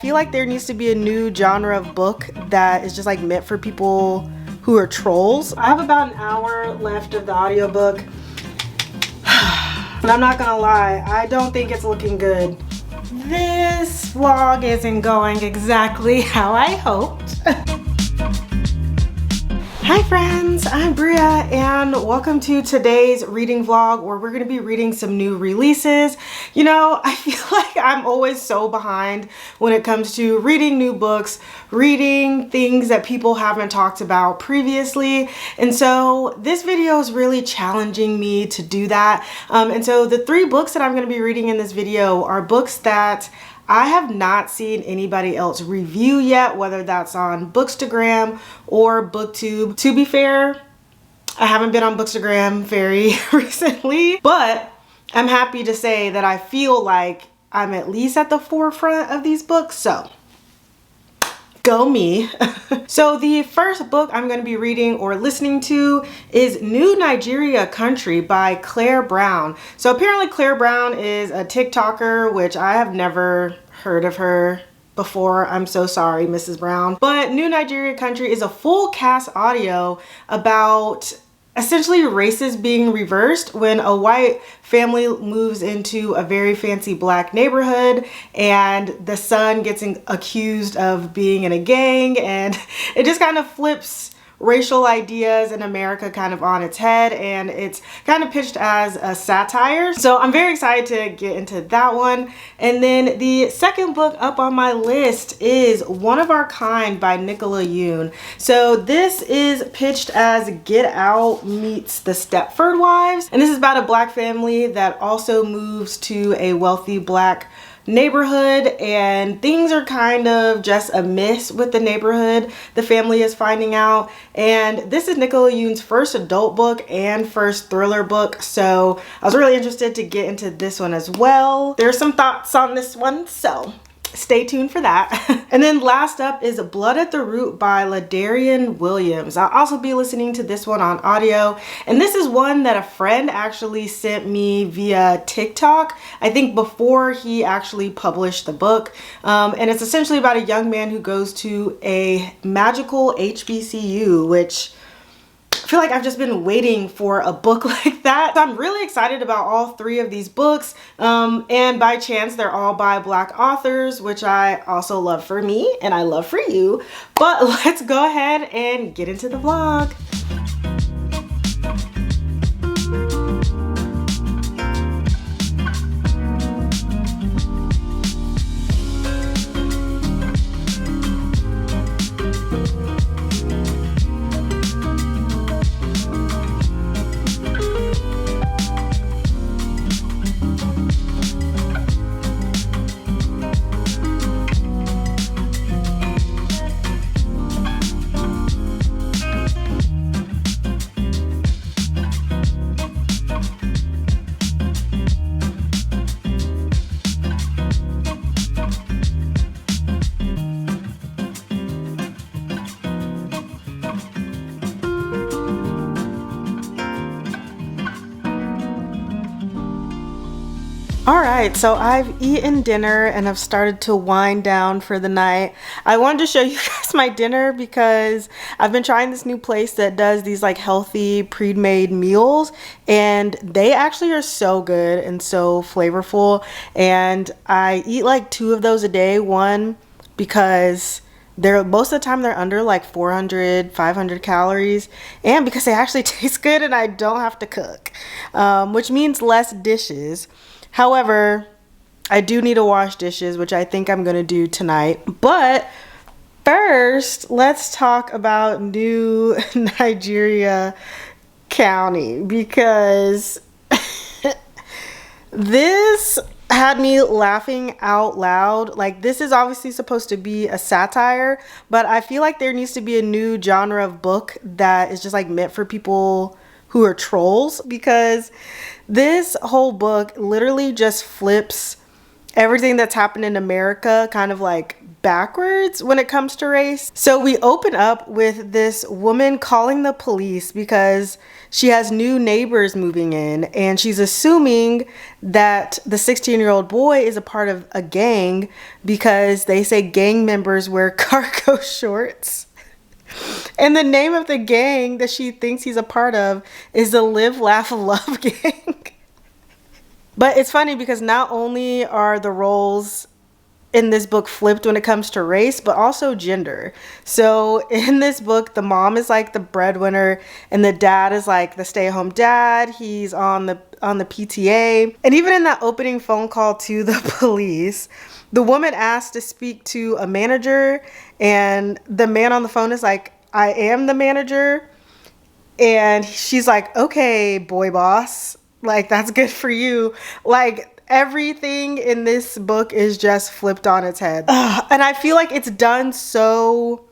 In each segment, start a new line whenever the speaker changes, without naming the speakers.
I feel like there needs to be a new genre of book that is just like meant for people who are trolls. I have about an hour left of the audiobook. And I'm not gonna lie, I don't think it's looking good. This vlog isn't going exactly how I hoped. Hi friends, I'm Brea and welcome to today's reading vlog where we're going to be reading some new releases. You know, I feel like I'm always so behind when it comes to reading new books, reading things that people haven't talked about previously. And so this video is really challenging me to do that. And so the 3 books that I'm going to be reading in this video are books that I have not seen anybody else review yet, whether that's on Bookstagram or BookTube. To be fair, I haven't been on Bookstagram very recently, but I'm happy to say that I feel like I'm at least at the forefront of these books, so go me. So the first book I'm going to be reading or listening to is New Nigeria Country by Claire Brown. So apparently Claire Brown is a TikToker, which I have never heard of her before. I'm so sorry, Mrs. Brown. But New Nigeria Country is a full cast audio about essentially races being reversed when a white family moves into a very fancy black neighborhood and the son gets accused of being in a gang, and it just kind of flips racial ideas in America kind of on its head, and it's kind of pitched as a satire. So I'm very excited to get into that one. And then the second book up on my list is One of Our Kind by Nicola Yoon. So this is pitched as Get Out meets The Stepford Wives, and this is about a black family that also moves to a wealthy black neighborhood, and things are kind of just amiss with the neighborhood, the family is finding out. And this is Nicola Yoon's first adult book and first thriller book, so I was really interested to get into this one as well. There's some thoughts on this one, so stay tuned for that. And then last up is Blood at the Root by Ladarian Williams. I'll also be listening to this one on audio. And this is one that a friend actually sent me via TikTok, I think before he actually published the book. And it's essentially about a young man who goes to a magical HBCU, which I feel like I've just been waiting for a book like that. So I'm really excited about all 3 of these books. And by chance, they're all by Black authors, which I also love for me and I love for you. But let's go ahead and get into the vlog. Alright, so I've eaten dinner and I've started to wind down for the night. I wanted to show you guys my dinner because I've been trying this new place that does these like healthy pre-made meals, and they actually are so good and so flavorful. And I eat like 2 of those a day. One, because most of the time they're under like 400, 500 calories, and because they actually taste good and I don't have to cook, which means less dishes. However, I do need to wash dishes, which I think I'm going to do tonight. But first, let's talk about New Nigeria County, because this had me laughing out loud. Like, this is obviously supposed to be a satire, but I feel like there needs to be a new genre of book that is just like meant for people who are trolls, because this whole book literally just flips everything that's happened in America kind of like backwards when it comes to race. So we open up with this woman calling the police because she has new neighbors moving in, and she's assuming that the 16-year-old boy is a part of a gang because they say gang members wear cargo shorts. And the name of the gang that she thinks he's a part of is the Live, Laugh, Love gang. But it's funny because not only are the roles in this book flipped when it comes to race, but also gender. So in this book, the mom is like the breadwinner and the dad is like the stay-at-home dad. He's on the PTA. And even in that opening phone call to the police, the woman asked to speak to a manager, and the man on the phone is like, I am the manager. And she's like, okay, boy boss, like, that's good for you. Like, everything in this book is just flipped on its head. And I feel like it's done so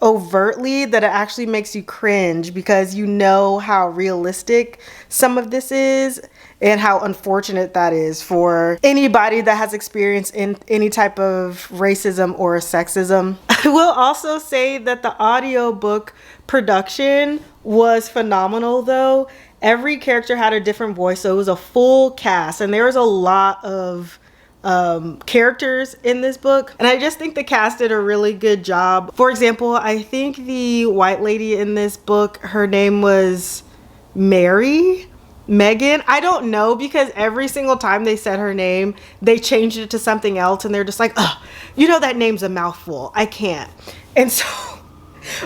overtly that it actually makes you cringe because you know how realistic some of this is and how unfortunate that is for anybody that has experienced in any type of racism or sexism. I will also say that the audiobook production was phenomenal though. Every character had a different voice, so it was a full cast, and there was a lot of characters in this book, and I just think the cast did a really good job. For example, I think the white lady in this book, her name was Megan. I don't know, because every single time they said her name, they changed it to something else, and they're just like, oh, you know, that name's a mouthful, I can't. And so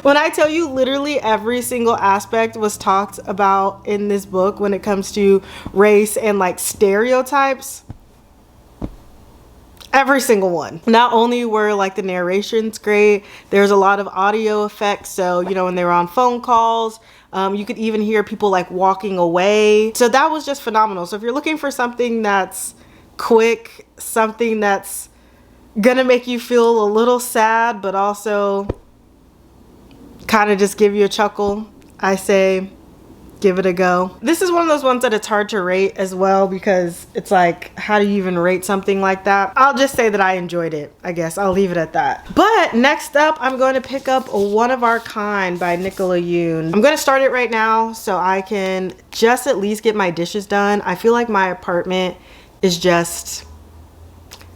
when I tell you literally every single aspect was talked about in this book when it comes to race and like stereotypes, every single one. Not only were like the narrations great, there's a lot of audio effects. So, you know, when they were on phone calls, you could even hear people like walking away. So that was just phenomenal. So if you're looking for something that's quick, something that's gonna make you feel a little sad, but also kind of just give you a chuckle, I say give it a go. This is one of those ones that it's hard to rate as well because it's like, how do you even rate something like that? I'll just say that I enjoyed it. I guess I'll leave it at that. But next up, I'm going to pick up One of Our Kind by Nicola Yoon. I'm going to start it right now so I can just at least get my dishes done. I feel like my apartment is just,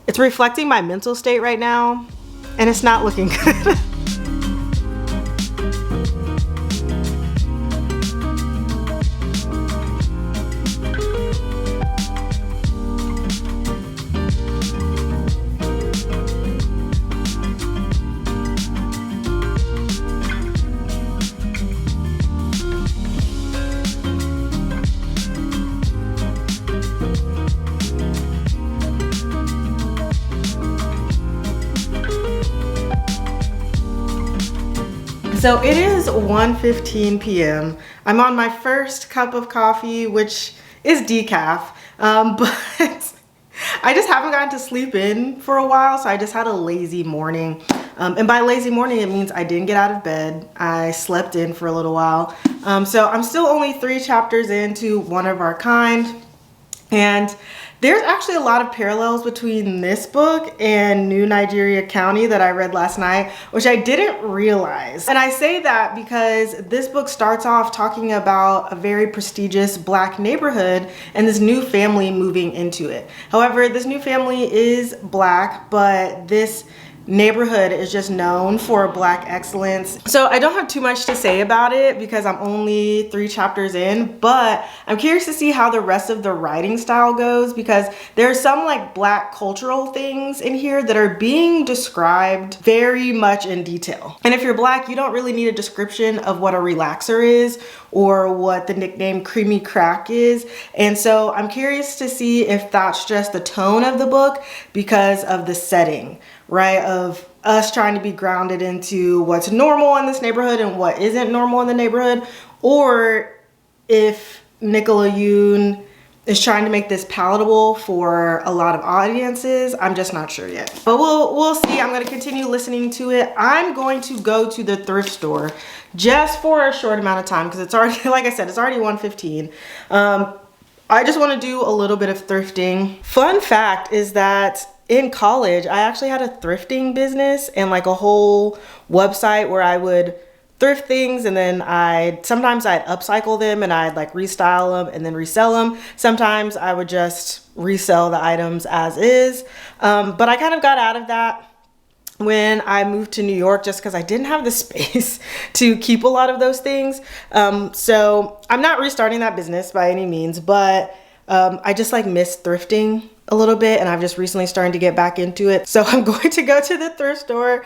it's reflecting my mental state right now, and it's not looking good. So it is 1:15 p.m. I'm on my first cup of coffee, which is decaf, but I just haven't gotten to sleep in for a while, so I just had a lazy morning. And by lazy morning, it means I didn't get out of bed. I slept in for a little while. So I'm still only 3 chapters into One of Our Kind, and there's actually a lot of parallels between this book and New Nigeria County that I read last night, which I didn't realize. And I say that because this book starts off talking about a very prestigious Black neighborhood and this new family moving into it. However, this new family is Black, but this neighborhood is just known for Black excellence. So I don't have too much to say about it because I'm only 3 chapters in, but I'm curious to see how the rest of the writing style goes because there are some like Black cultural things in here that are being described very much in detail. And if you're Black, you don't really need a description of what a relaxer is or what the nickname creamy crack is. And so I'm curious to see if that's just the tone of the book because of the setting, right? Of us trying to be grounded into what's normal in this neighborhood and what isn't normal in the neighborhood, or if Nicola Yoon is trying to make this palatable for a lot of audiences. I'm just not sure yet, but we'll see. I'm going to continue listening to it. I'm going to go to the thrift store just for a short amount of time because it's already, like I said, it's already 1:15. I just want to do a little bit of thrifting. Fun fact is that in college, I actually had a thrifting business and like a whole website where I would thrift things, and then sometimes I'd upcycle them and I'd like restyle them and then resell them. Sometimes I would just resell the items as is. But I kind of got out of that when I moved to New York just because I didn't have the space to keep a lot of those things. So I'm not restarting that business by any means, but I just like miss thrifting a little bit, and I've just recently started to get back into it. So I'm going to go to the thrift store,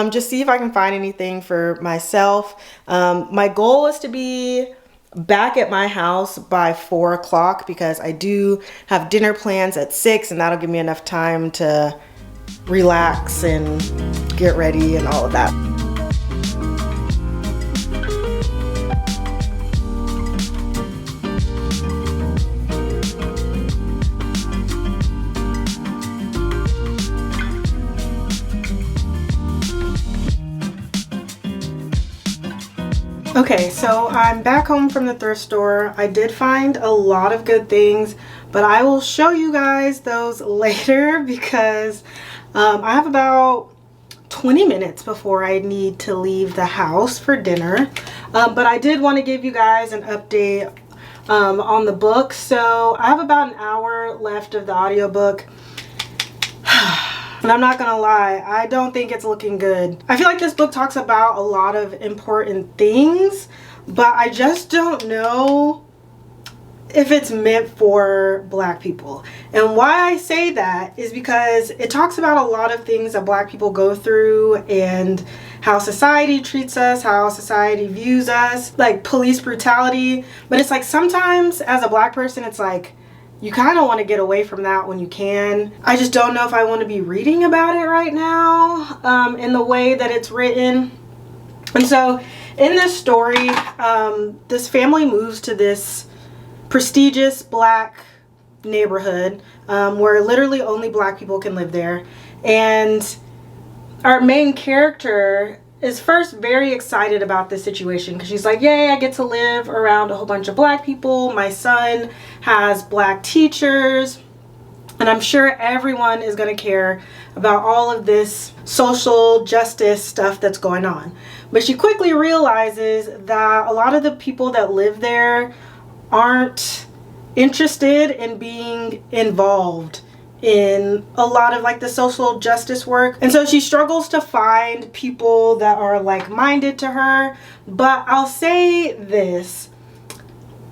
just see if I can find anything for myself. My goal is to be back at my house by 4 o'clock because I do have dinner plans at 6, and that'll give me enough time to relax and get ready and all of that. Okay, so I'm back home from the thrift store. I did find a lot of good things, but I will show you guys those later because I have about 20 minutes before I need to leave the house for dinner. But I did want to give you guys an update on the book. So I have about an hour left of the audiobook. And I'm not gonna lie, I don't think it's looking good. I feel like this book talks about a lot of important things, but I just don't know if it's meant for Black people. And why I say that is because it talks about a lot of things that Black people go through and how society treats us, how society views us, like police brutality. But it's like sometimes as a Black person, it's like, you kind of want to get away from that when you can. I just don't know if I want to be reading about it right now in the way that it's written. And so in this story, this family moves to this prestigious Black neighborhood where literally only Black people can live there. And our main character is first very excited about this situation because she's like, yay, I get to live around a whole bunch of Black people. My son has Black teachers, and I'm sure everyone is going to care about all of this social justice stuff that's going on. But she quickly realizes that a lot of the people that live there aren't interested in being involved in a lot of like the social justice work. And so she struggles to find people that are like-minded to her. But I'll say this,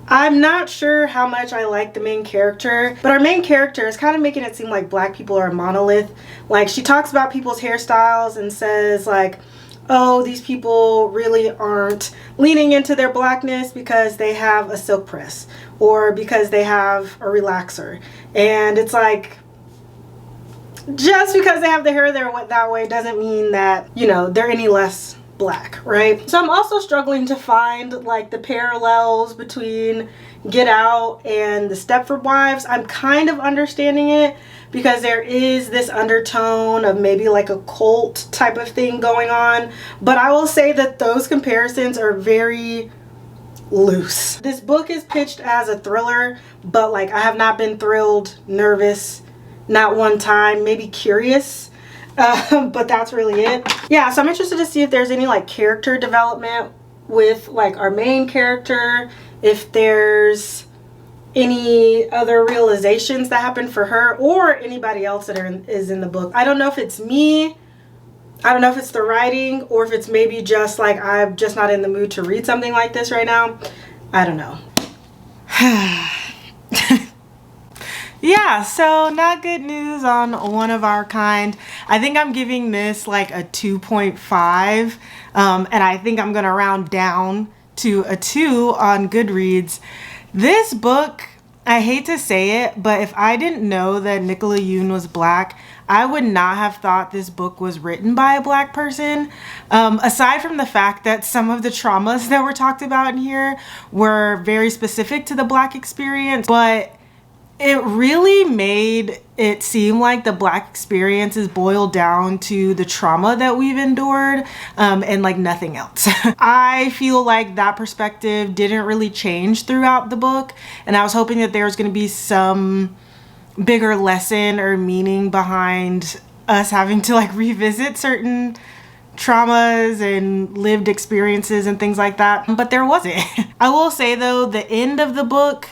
I'm not sure how much I like the main character, but our main character is kind of making it seem like Black people are a monolith. Like she talks about people's hairstyles and says like, oh, these people really aren't leaning into their Blackness because they have a silk press or because they have a relaxer. And it's like, just because they have the hair that way doesn't mean that, you know, they're any less Black, right? So I'm also struggling to find like the parallels between Get Out and the Stepford Wives. I'm kind of understanding it because there is this undertone of maybe like a cult type of thing going on. But I will say that those comparisons are very loose. This book is pitched as a thriller, but like I have not been thrilled, nervous, not one time, maybe curious, but that's really it. Yeah, so I'm interested to see if there's any like character development with like our main character, if there's any other realizations that happen for her or anybody else that is in the book. I don't know if it's me, I don't know if it's the writing, or if it's maybe just like I'm just not in the mood to read something like this right now. I don't know. Yeah, so not good news on One of Our Kind. I think I'm giving this like a 2.5, and I think I'm gonna round down to a 2 on Goodreads. This book, I hate to say it, but if I didn't know that Nicola Yoon was Black, I would not have thought this book was written by a Black person. Aside from the fact that some of the traumas that were talked about in here were very specific to the Black experience, but it really made it seem like the Black experience is boiled down to the trauma that we've endured, and like nothing else. I feel like that perspective didn't really change throughout the book, and I was hoping that there was going to be some bigger lesson or meaning behind us having to like revisit certain traumas and lived experiences and things like that, but there wasn't. I will say though, the end of the book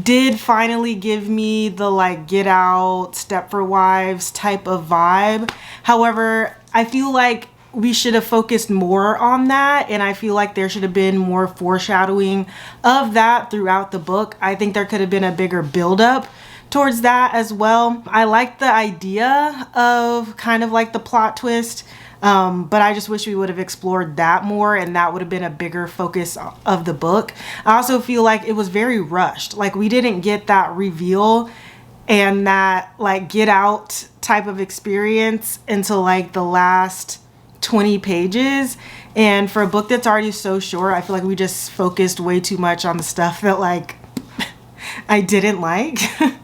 did finally give me the like Get Out, Stepford Wives type of vibe. However, I feel like we should have focused more on that, and I feel like there should have been more foreshadowing of that throughout the book. I think there could have been a bigger buildup towards that as well. I like the idea of kind of like the plot twist, but I just wish we would have explored that more, and that would have been a bigger focus of the book. I also feel like it was very rushed. Like we didn't get that reveal and that like Get Out type of experience until like the last 20 pages. And for a book that's already so short, I feel like we just focused way too much on the stuff that like I didn't like.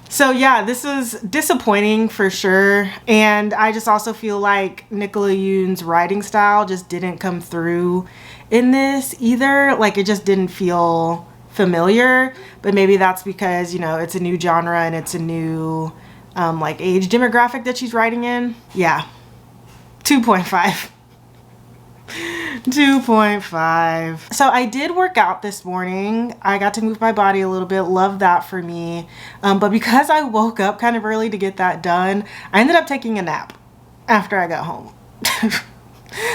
So yeah, this was disappointing for sure. And I just also feel like Nicola Yoon's writing style just didn't come through in this either. Like it just didn't feel familiar, but maybe that's because, you know, it's a new genre and it's a new like age demographic that she's writing in. Yeah, 2.5. 2.5. So I did work out this morning. I got to move my body a little bit. Love that for me. But because I woke up kind of early to get that done, I ended up taking a nap after I got home.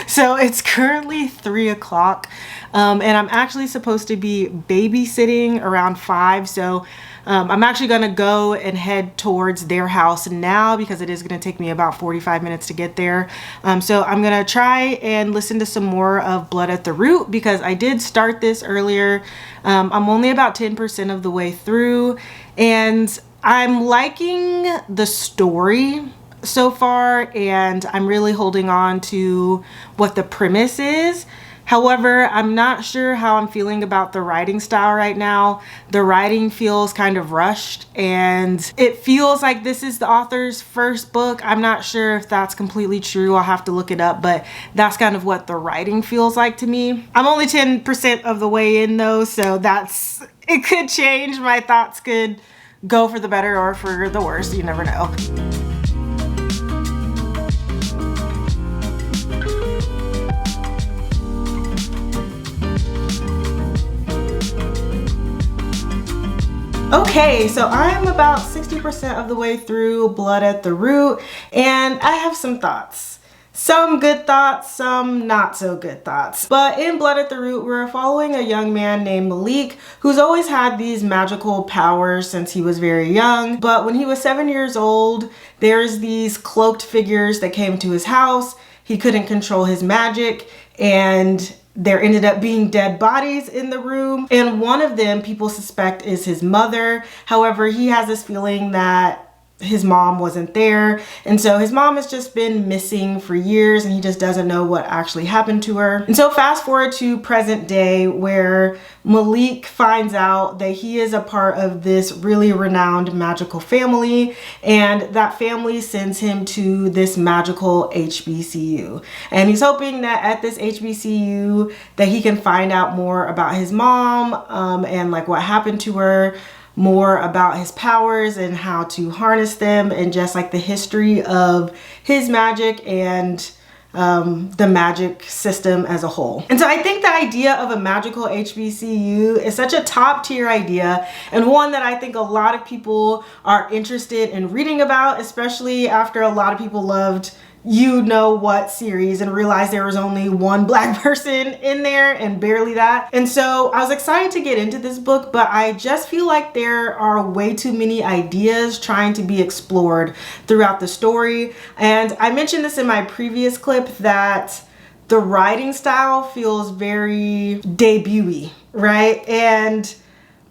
So it's currently 3 o'clock, and I'm actually supposed to be babysitting around 5. So I'm actually going to go and head towards their house now because it is going to take me about 45 minutes to get there. So I'm going to try and listen to some more of Blood at the Root because I did start this earlier. I'm only about 10% of the way through, and I'm liking the story so far, and I'm really holding on to what the premise is. However, I'm not sure how I'm feeling about the writing style right now. The writing feels kind of rushed, and it feels like this is the author's first book. I'm not sure if that's completely true. I'll have to look it up, but that's kind of what the writing feels like to me. I'm only 10% of the way in though, so it could change. My thoughts could go for the better or for the worse. You never know. Okay, so I'm about 60% of the way through Blood at the Root, and I have some thoughts. Some good thoughts, some not so good thoughts. But in Blood at the Root, we're following a young man named Malik who's always had these magical powers since he was very young. But when he was 7 years old, there's these cloaked figures that came to his house. He couldn't control his magic, and there ended up being dead bodies in the room, and one of them people suspect is his mother. However, he has this feeling that his mom wasn't there, and so his mom has just been missing for years and he just doesn't know what actually happened to her. And so fast forward to present day, where Malik finds out that he is a part of this really renowned magical family, and that family sends him to this magical HBCU, and he's hoping that at this HBCU that he can find out more about his mom and like what happened to her, more about his powers and how to harness them, and just like the history of his magic and the magic system as a whole. And so I think the idea of a magical HBCU is such a top tier idea, and one that I think a lot of people are interested in reading about, especially after a lot of people loved You Know What series and realized there was only one Black person in there, and barely that. And so I was excited to get into this book, but I just feel like there are way too many ideas trying to be explored throughout the story. And I mentioned this in my previous clip that the writing style feels very debut-y, right? And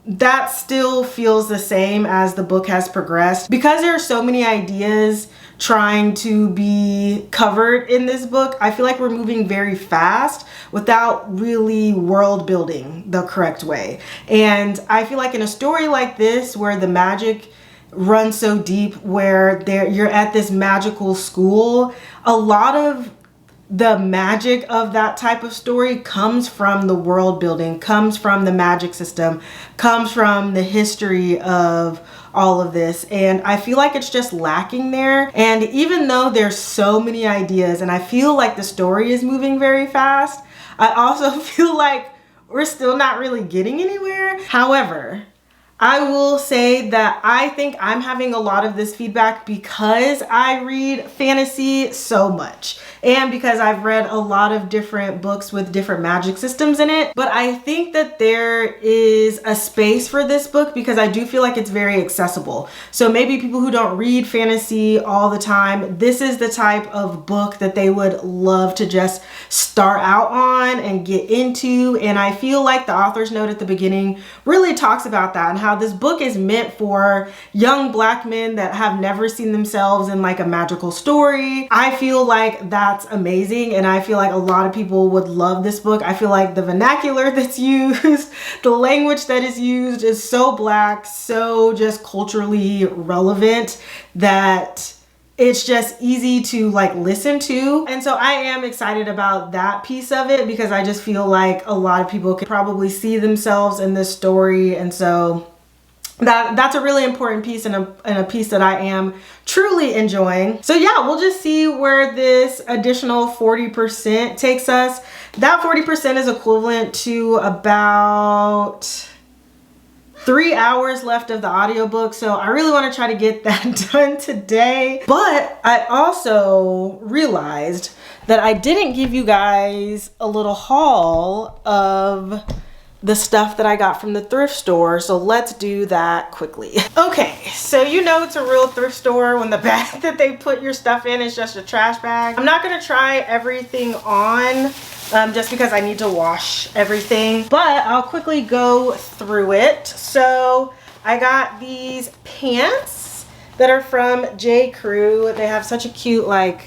that still feels the same as the book has progressed. Because there are so many ideas trying to be covered in this book, I feel like we're moving very fast without really world building the correct way. And I feel like in a story like this, where the magic runs so deep, where you're at this magical school, a lot of the magic of that type of story comes from the world building, comes from the magic system, comes from the history of all of this, and I feel like it's just lacking there. And even though there's so many ideas and I feel like the story is moving very fast, I also feel like we're still not really getting anywhere. However, I will say that I think I'm having a lot of this feedback because I read fantasy so much and because I've read a lot of different books with different magic systems in it. But I think that there is a space for this book because I do feel like it's very accessible. So maybe people who don't read fantasy all the time, this is the type of book that they would love to just start out on and get into. And I feel like the author's note at the beginning really talks about that and how this book is meant for young Black men that have never seen themselves in like a magical story. I feel like that's amazing, and I feel like a lot of people would love this book. I feel like the vernacular that's used, the language that is used is so Black, so just culturally relevant that it's just easy to like listen to. And so I am excited about that piece of it because I just feel like a lot of people could probably see themselves in this story. And so that's a really important piece and a piece that I am truly enjoying. So yeah, we'll just see where this additional 40% takes us. That 40% is equivalent to about 3 hours left of the audiobook. So I really want to try to get that done today. But I also realized that I didn't give you guys a little haul of the stuff that I got from the thrift store. So let's do that quickly. Okay, so you know it's a real thrift store when the bag that they put your stuff in is just a trash bag. I'm not gonna try everything on just because I need to wash everything, but I'll quickly go through it. So I got these pants that are from J. Crew. They have such a cute like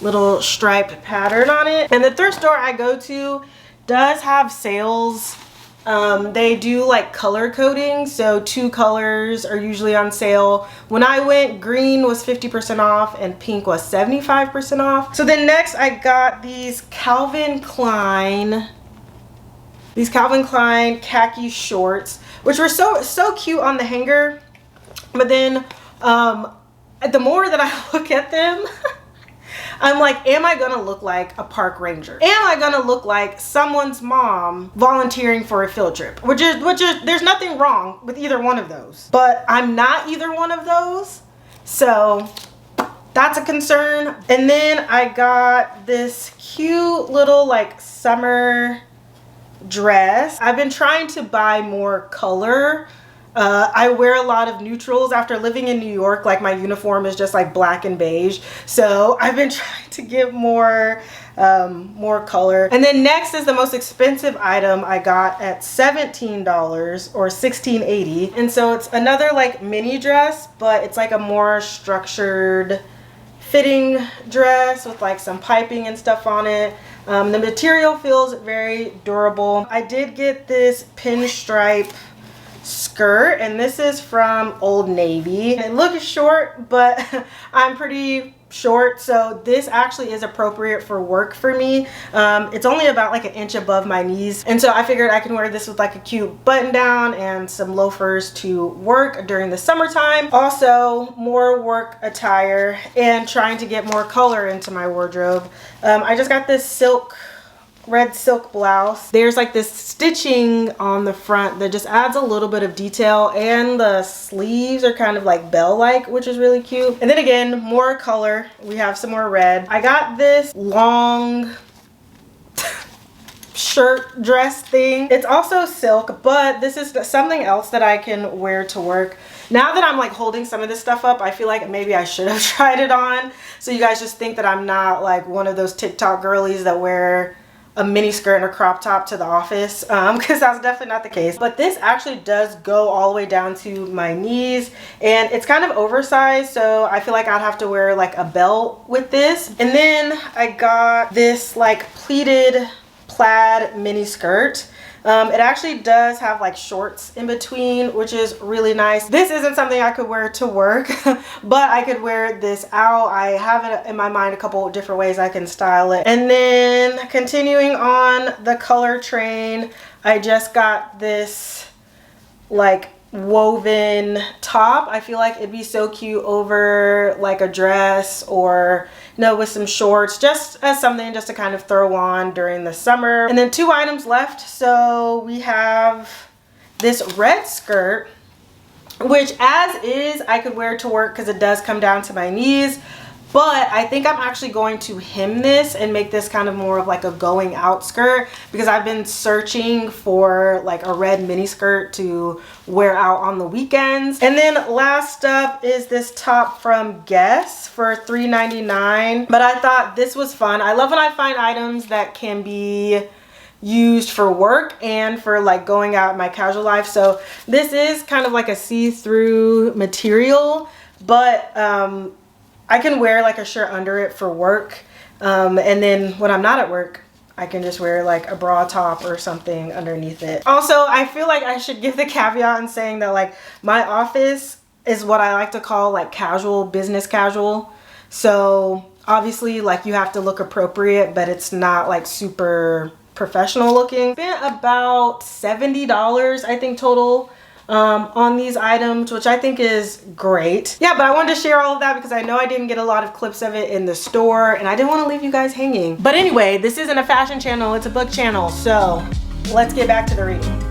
little striped pattern on it. And the thrift store I go to does have sales. They do like color coding, so 2 colors are usually on sale. When I went, green was 50% off and pink was 75% off. So then next I got these Calvin Klein khaki shorts, which were so cute on the hanger. But then the more that I look at them, I'm like, am I gonna look like a park ranger? Am I gonna look like someone's mom volunteering for a field trip? Which is, there's nothing wrong with either one of those. But I'm not either one of those. So that's a concern. And then I got this cute little like summer dress. I've been trying to buy more color. I wear a lot of neutrals. After living in New York, like my uniform is just like black and beige. So I've been trying to get more color. And then next is the most expensive item I got at $17 or $16.80. And so it's another like mini dress, but it's like a more structured fitting dress with like some piping and stuff on it. The material feels very durable. I did get this pinstripe skirt, and this is from Old Navy. It looks short, but I'm pretty short, so this actually is appropriate for work for me. It's only about like 1 inch above my knees, and so I figured I can wear this with like a cute button down and some loafers to work during the summertime. Also more work attire and trying to get more color into my wardrobe. I just got this red silk blouse. There's like this stitching on the front that just adds a little bit of detail, and the sleeves are kind of like bell-like, which is really cute. And then again, more color. We have some more red. I got this long shirt dress thing. It's also silk, but this is something else that I can wear to work. Now that I'm like holding some of this stuff up, I feel like maybe I should have tried it on, so you guys just think that I'm not like one of those TikTok girlies that wear a mini skirt and a crop top to the office, because that's definitely not the case. But this actually does go all the way down to my knees, and it's kind of oversized, so I feel like I'd have to wear like a belt with this. And then I got this like pleated plaid mini skirt. It actually does have like shorts in between, which is really nice. This isn't something I could wear to work, but I could wear this out. I have it in my mind a couple different ways I can style it. And then continuing on the color train, I just got this like woven top. I feel like it'd be so cute over like a dress, or you know, with some shorts, just as something just to kind of throw on during the summer. And then 2 items left. So we have this red skirt, which as is I could wear to work because it does come down to my knees. But I think I'm actually going to hem this and make this kind of more of like a going out skirt, because I've been searching for like a red mini skirt to wear out on the weekends. And then last up is this top from Guess for $3.99. But I thought this was fun. I love when I find items that can be used for work and for like going out in my casual life. So this is kind of like a see-through material, but I can wear like a shirt under it for work, and then when I'm not at work, I can just wear like a bra top or something underneath it. Also, I feel like I should give the caveat in saying that like my office is what I like to call like casual, business casual. So obviously like you have to look appropriate, but it's not like super professional looking. Spent about $70 I think total on these items, which I think is great. Yeah, but I wanted to share all of that because I know I didn't get a lot of clips of it in the store and I didn't want to leave you guys hanging. But anyway, this isn't a fashion channel, it's a book channel, so let's get back to the reading.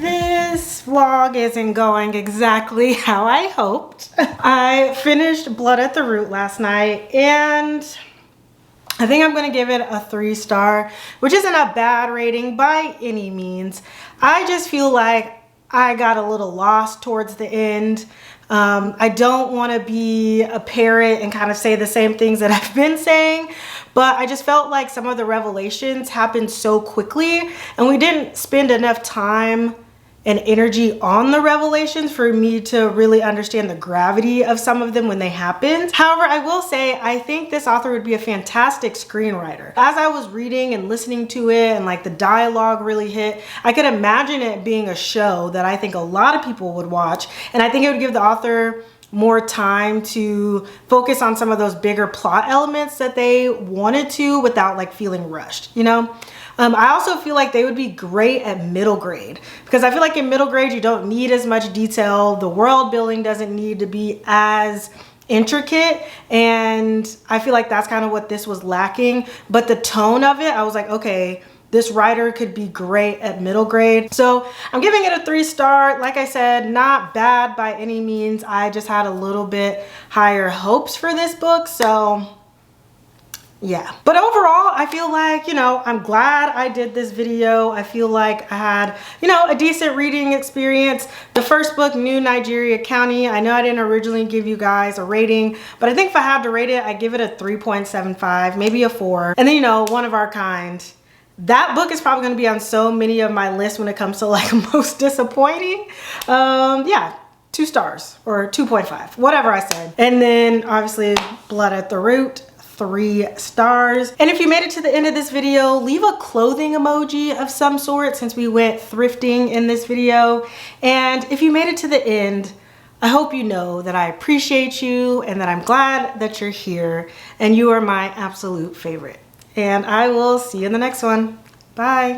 This vlog isn't going exactly how I hoped. I finished Blood at the Root last night and I think I'm gonna give it a 3-star, which isn't a bad rating by any means. I just feel like I got a little lost towards the end. I don't want to be a parrot and kind of say the same things that I've been saying, but I just felt like some of the revelations happened so quickly and we didn't spend enough time and energy on the revelations for me to really understand the gravity of some of them when they happened. However, I will say I think this author would be a fantastic screenwriter. As I was reading and listening to it and like the dialogue really hit, I could imagine it being a show that I think a lot of people would watch, and I think it would give the author more time to focus on some of those bigger plot elements that they wanted to without like feeling rushed, you know? I also feel like they would be great at middle grade, because I feel like in middle grade you don't need as much detail. The world building doesn't need to be as intricate, and I feel like that's kind of what this was lacking. But the tone of it, I was like, okay, this writer could be great at middle grade. So I'm giving it a 3-star. Like I said, not bad by any means. I just had a little bit higher hopes for this book, so yeah. But overall, I feel like, you know, I'm glad I did this video. I feel like I had, you know, a decent reading experience. The first book, New Nigeria County, I know I didn't originally give you guys a rating, but I think if I had to rate it, I'd give it a 3.75, maybe a 4. And then, you know, One of Our Kind. That book is probably going to be on so many of my lists when it comes to like most disappointing. Yeah, 2 stars or 2.5, whatever I said. And then obviously Blood at the Root, 3 stars. And if you made it to the end of this video, leave a clothing emoji of some sort, since we went thrifting in this video. And if you made it to the end, I hope you know that I appreciate you and that I'm glad that you're here and you are my absolute favorite. And I will see you in the next one. Bye.